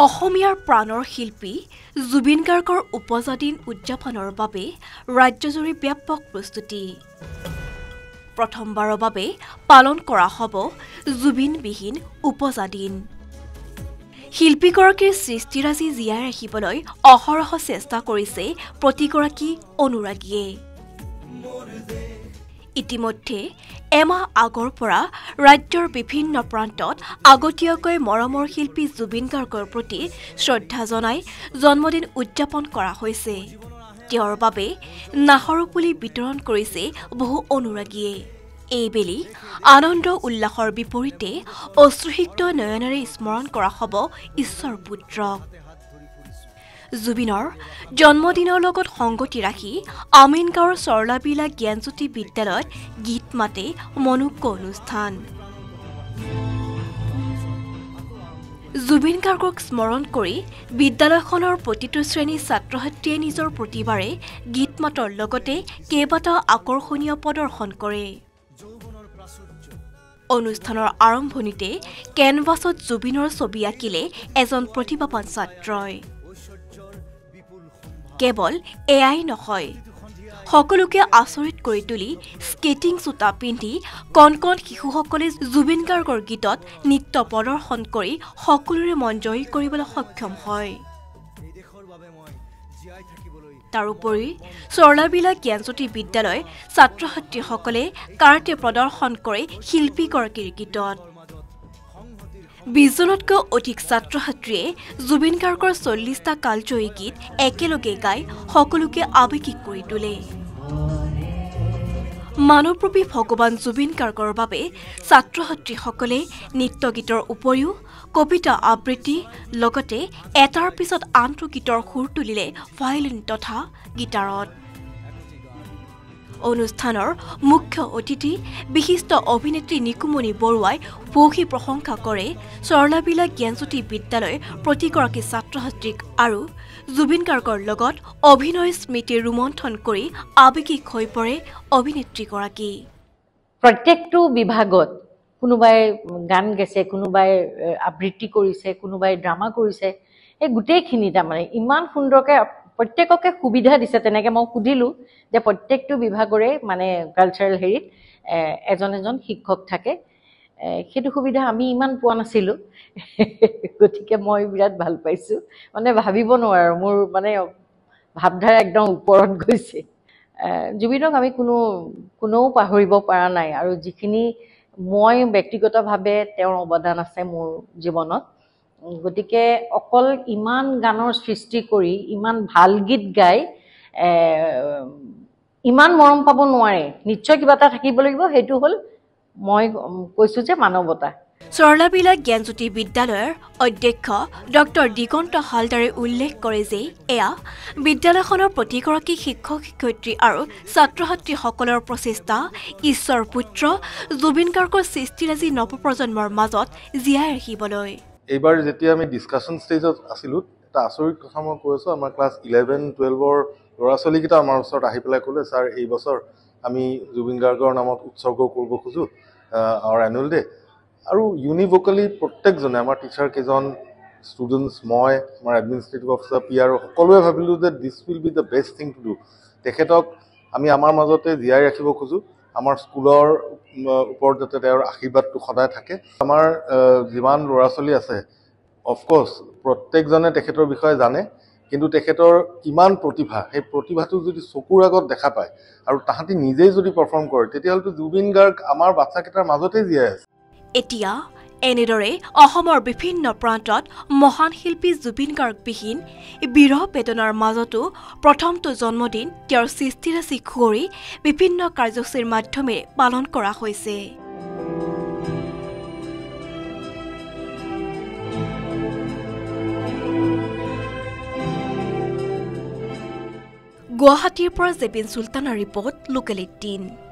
অসমীয়াৰ প্ৰাণৰ শিল্পী জুবিন গাৰ্গৰ উপজাদিন উদযাপনৰ বাবে ৰাজ্যজুৰি ব্যাপক প্ৰস্তুতি। প্ৰথমবাৰৰ বাবে পালন কৰা হ'ব জুবিনবিহীন উপজাদিন। শিল্পীগৰাকীৰ সৃষ্টিৰাজি জীয়াই ৰাখিবলৈ অহৰহ চেষ্টা কৰিছে প্ৰতিগৰাকী অনুৰাগীয়ে। ইতিমধ্যে এমাহ আগৰ পৰা ৰাজ্যৰ বিভিন্ন প্ৰান্তত আগতীয়াকৈ মৰমৰ শিল্পী জুবিন গাৰ্গৰ প্ৰতি শ্ৰদ্ধা জনাই জন্মদিন উদযাপন কৰা হৈছে। তেওঁৰ বাবে নাহৰ পুলি বিতৰণ কৰিছে বহু অনুৰাগীয়ে। এইবেলি আনন্দ উল্লাসৰ বিপৰীতে অশ্ৰুসিক্ত নয়নেৰে স্মৰণ কৰা হ'ব ঈশ্বৰ পুত্ৰক। জুবিনৰ জন্মদিনৰ লগত সংগতি ৰাখি আমিনগাঁৱৰ চৰলাবিলা জ্ঞানজ্যোতি বিদ্যালয়ত গীত মাতে মনোজ্ঞ অনুষ্ঠান। জুবিন গাৰ্গক স্মৰণ কৰি বিদ্যালয়খনৰ প্ৰতিটো শ্ৰেণীৰ ছাত্ৰ ছাত্ৰীয়ে নিজৰ প্ৰতিবাৰে গীত মাতৰ লগতে কেইবাটাও আকৰ্ষণীয় প্ৰদৰ্শন কৰে। অনুষ্ঠানৰ আৰম্ভণিতে কেনভাছত জুবিনৰ ছবি আঁকিলে এজন প্ৰতিভাৱান ছাত্ৰই। কেৱল এয়াই নহয়, সকলোকে আচৰিত কৰি তুলি স্কেটিং জোতা পিন্ধি কণ কণ শিশুসকলে জুবিন গাৰ্গৰ গীতত নৃত্য প্ৰদৰ্শন কৰি সকলোৰে মন জয় কৰিবলৈ সক্ষম হয়। তাৰোপৰি চৰলাবিলা জ্ঞানজ্যোতি বিদ্যালয়ৰ ছাত্ৰ ছাত্ৰীসকলে কাৰাটে প্ৰদৰ্শন কৰে শিল্পীগৰাকীৰ গীতত। 20জনতকৈ অধিক ছাত্ৰ ছাত্ৰীয়ে জুবিন গাৰ্গৰ 40টা কালজয়ী গীত একেলগে গাই সকলোকে আৱেগিক কৰি তোলে। মানৱৰূপী ভগৱান জুবিন গাৰ্গৰ বাবে ছাত্ৰ ছাত্ৰীসকলে নৃত্য গীতৰ উপৰিও কবিতা আবৃত্তি লগতে এটাৰ পিছত আনটো গীতৰ সুৰ তুলিলে ভায়লিন তথা গীটাৰত। অনুষ্ঠানৰ মুখ্য অতিথি বিশিষ্ট অভিনেত্ৰী নিকুমণি বৰুৱাই ভূয়সী প্ৰশংসা কৰে চৰলাবিলা জ্ঞানজ্যোতি বিদ্যালয়ৰ প্ৰতিগৰাকী ছাত্ৰ ছাত্ৰীক আৰু জুবিন গাৰ্গৰ লগত অভিনয় স্মৃতি ৰোমন্থন কৰি আৱেগিক হৈ পৰে অভিনেত্ৰীগৰাকী। প্ৰত্যেকটো বিভাগত কোনোবাই গান গাইছে, কোনোবাই আবৃত্তি কৰিছে, কোনোবাই ড্ৰামা কৰিছে, এই গোটেইখিনি তাৰমানে ইমান সুন্দৰকৈ প্ৰত্যেককে সুবিধা দিছে। তেনেকৈ মই সুধিলোঁ যে প্ৰত্যেকটো বিভাগৰে মানে কালচাৰেল হেৰিত এজন এজন শিক্ষক থাকে। সেইটো সুবিধা আমি ইমান পোৱা নাছিলোঁ, গতিকে মই বিৰাট ভাল পাইছোঁ। মানে ভাবিব নোৱাৰোঁ, মোৰ মানে ভাৱধাৰা একদম ওপৰত গৈছে। জুবিনক আমি কোনেও পাহৰিব পৰা নাই আৰু যিখিনি মই ব্যক্তিগতভাৱে তেওঁৰ অৱদান আছে মোৰ জীৱনত। গতিকে অকল ইমান গানৰ সৃষ্টি কৰি ইমান ভাল গীত গাই ইমান মৰম পাব নোৱাৰে, নিশ্চয় কিবা এটা থাকিব লাগিব। সেইটো হ'ল মই কৈছোঁ যে মানৱতা। চৰলাবিলা জ্ঞানজ্যোতি বিদ্যালয়ৰ অধ্যক্ষ ডক্টৰ দিগন্ত হালদাৰে উল্লেখ কৰে যে এয়া বিদ্যালয়খনৰ প্ৰতিগৰাকী শিক্ষক শিক্ষয়িত্ৰী আৰু ছাত্ৰ ছাত্ৰীসকলৰ প্ৰচেষ্টা ঈশ্বৰ পুত্ৰ জুবিন গাৰ্গৰ সৃষ্টিৰাজি নৱপ্ৰজন্মৰ মাজত জীয়াই ৰাখিবলৈ। এইবাৰ যেতিয়া আমি ডিছকাশ্যন ষ্টেজত আছিলোঁ, এটা আচৰিত কথা মই কৈ আছোঁ। আমাৰ ক্লাছ 11-12ৰ ল'ৰা ছোৱালীকেইটা আমাৰ ওচৰত আহি পেলাই ক'লে, ছাৰ এইবছৰ আমি জুবিন গাৰ্গৰ নামত উৎসৰ্গ কৰিব খোজোঁ আমাৰ এনুৱেল ডে। আৰু ইউনিভোকেলি প্ৰত্যেকজনে, আমাৰ টিচাৰ কেইজন, ষ্টুডেণ্টছ, মই, আমাৰ এডমিনিষ্ট্ৰেটিভ অফিচাৰ PR সকলোৱে ভাবিলোঁ যে দিছ will be the best thing to do. তেখেতক আমি আমাৰ মাজতে জীয়াই ৰাখিব খোজোঁ। আমাৰ স্কুলৰ ওপৰত যাতে তেওঁৰ আশীৰ্বাদটো সদায় থাকে। আমাৰ যিমান ল'ৰা ছোৱালী আছে, অফক'ৰ্ছ প্ৰত্যেকজনে তেখেতৰ বিষয়ে জানে, কিন্তু তেখেতৰ কিমান প্ৰতিভা, সেই প্ৰতিভাটো যদি চকুৰ আগত দেখা পায় আৰু তাহাঁতি নিজেই যদি পাৰফৰ্ম কৰে, তেতিয়াহ'লেতো জুবিন গাৰ্গ আমাৰ বাচ্চাকেইটাৰ মাজতেই জীয়াই আছে। এতিয়া এনেদৰে অসমৰ বিভিন্ন প্ৰান্তত মহান শিল্পী জুবিন গাৰ্গবিহীন বিৰহ বেদনাৰ মাজতো প্ৰথমটো জন্মদিন তেওঁৰ সৃষ্টিৰাজি সুঁৱৰি বিভিন্ন কাৰ্যসূচীৰ মাধ্যমেৰে পালন কৰা হৈছে। গুৱাহাটীৰ পৰা জেবিন চুলতানৰ ৰিপৰ্ট, লোকেল 18।